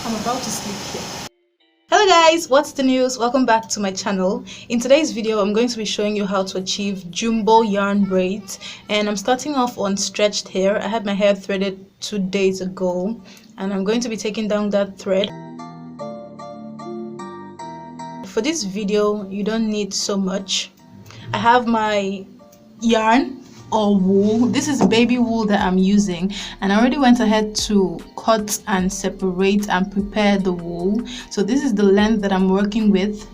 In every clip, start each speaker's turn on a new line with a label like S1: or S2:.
S1: I'm about to sleep here. Hello guys, what's the news? Welcome back to my channel. In today's video, I'm going to be showing you how to achieve jumbo yarn braids, and I'm starting off on stretched hair. I had my hair threaded 2 days ago, and I'm going to be taking down that thread. For this video, you don't need so much. I have my yarn or wool. This is baby wool that I'm using, and I already went ahead to cut and separate and prepare the wool. So this is the length that I'm working with.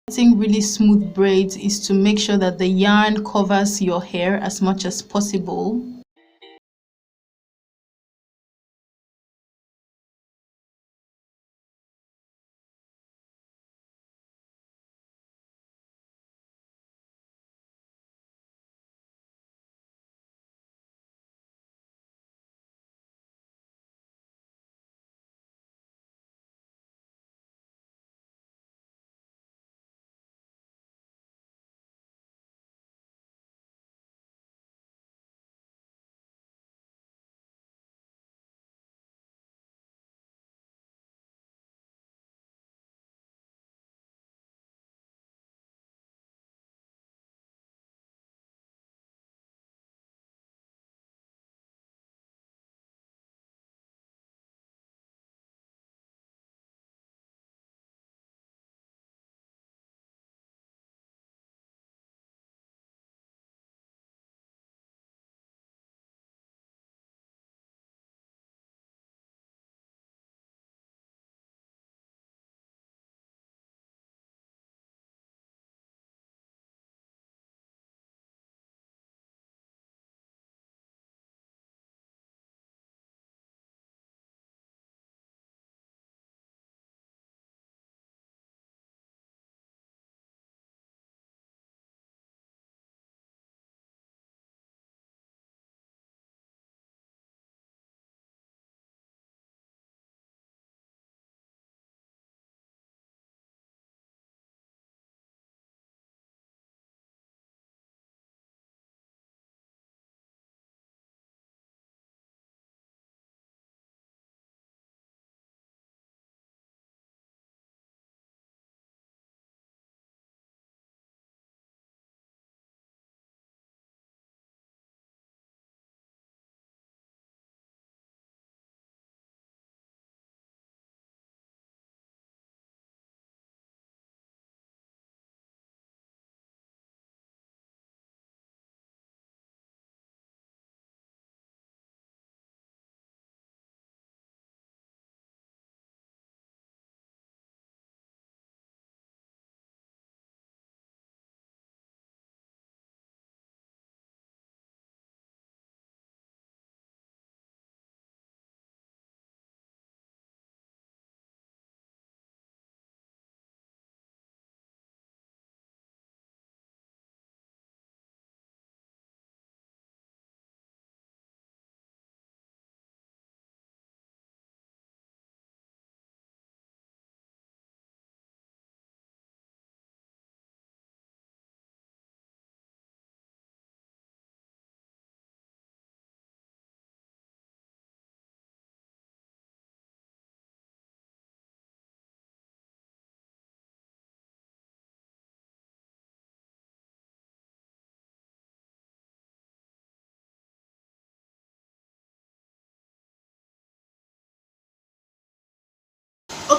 S1: Getting really smooth braids is to make sure that the yarn covers your hair as much as possible.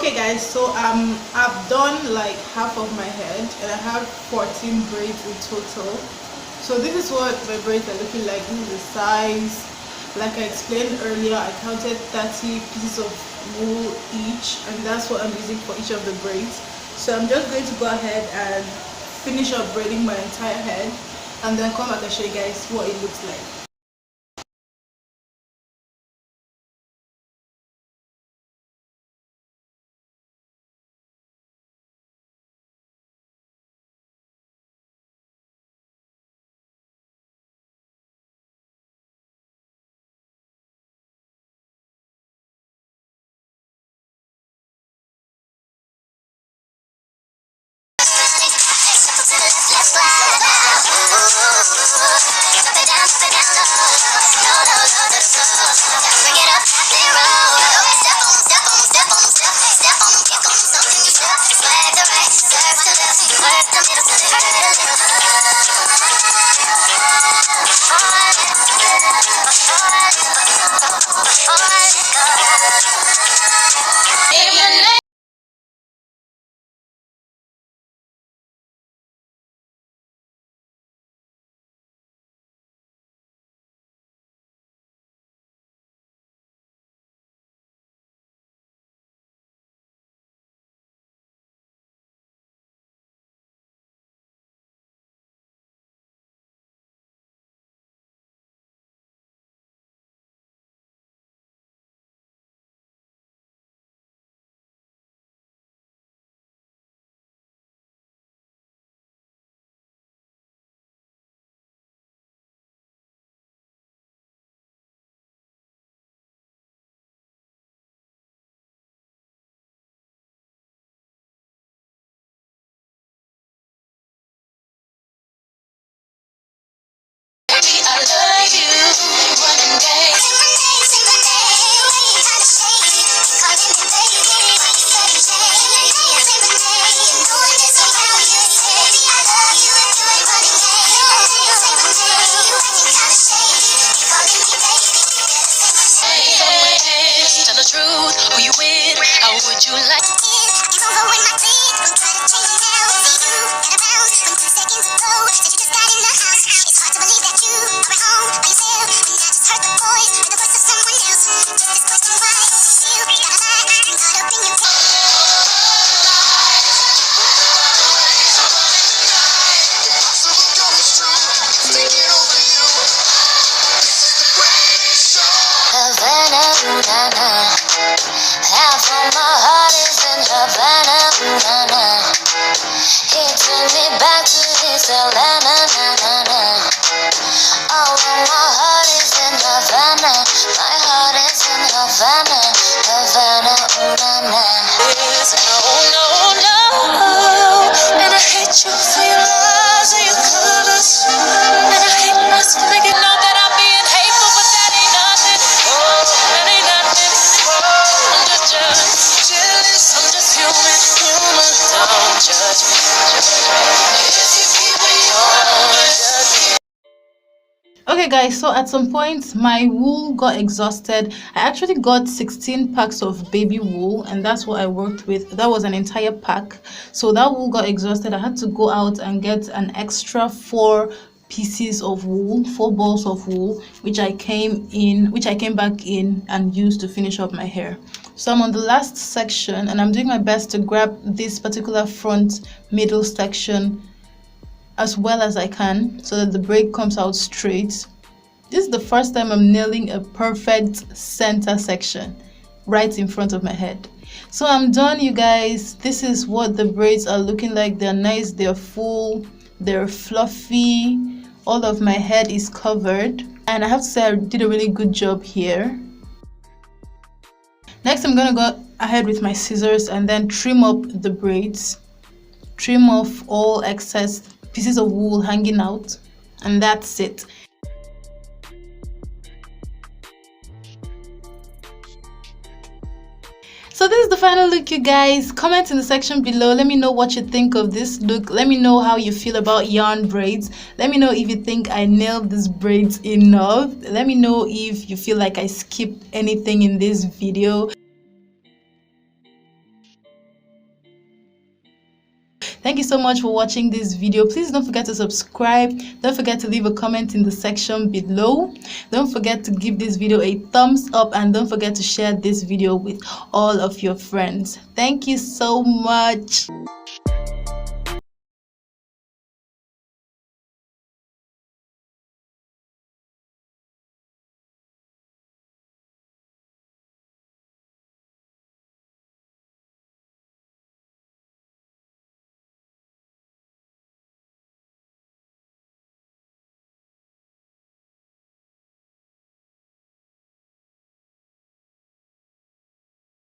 S1: Okay guys, so I've done like half of my head and I have 14 braids in total. So this is what my braids are looking like. This is the size. Like I explained earlier, I counted 30 pieces of wool each, and that's what I'm using for each of the braids. So I'm just going to go ahead and finish up braiding my entire head and then come back and show you guys what it looks like.
S2: Half of my heart is in Havana, he took me back to his Atlanta, all of my heart is in Havana, my heart is in Havana, no, and I hate you for your lies and your colors, and I hate myself thinking know that I'm being hateful, but that ain't nothing, that ain't nothing, I'm just jealous, I'm just human, don't judge me, if you keep me on.
S1: Okay guys, so at some point my wool got exhausted. I actually got 16 packs of baby wool and that's what I worked with. That was an entire pack. So that wool got exhausted. I had to go out and get an extra 4 pieces of wool, 4 balls of wool, which I came back in and used to finish up my hair. So I'm on the last section and I'm doing my best to grab this particular front middle section as well as I can so that the braid comes out straight. This is the first time I'm nailing a perfect center section right in front of my head. So I'm done, you guys. This is what the braids are looking like. They're nice, they're full, they're fluffy. All of my head is covered and I have to say I did a really good job here. Next I'm gonna go ahead with my scissors and then trim up the braids. Trim off all excess pieces of wool hanging out, and that's it. So this is the final look, you guys. Comment in the section below. Let me know what you think of this look. Let me know how you feel about yarn braids. Let me know if you think I nailed these braids enough. Let me know if you feel like I skipped anything in this video. Thank you so much for watching this video. Please don't forget to subscribe. Don't forget to leave a comment in the section below. Don't forget to give this video a thumbs up, and don't forget to share this video with all of your friends. Thank you so much.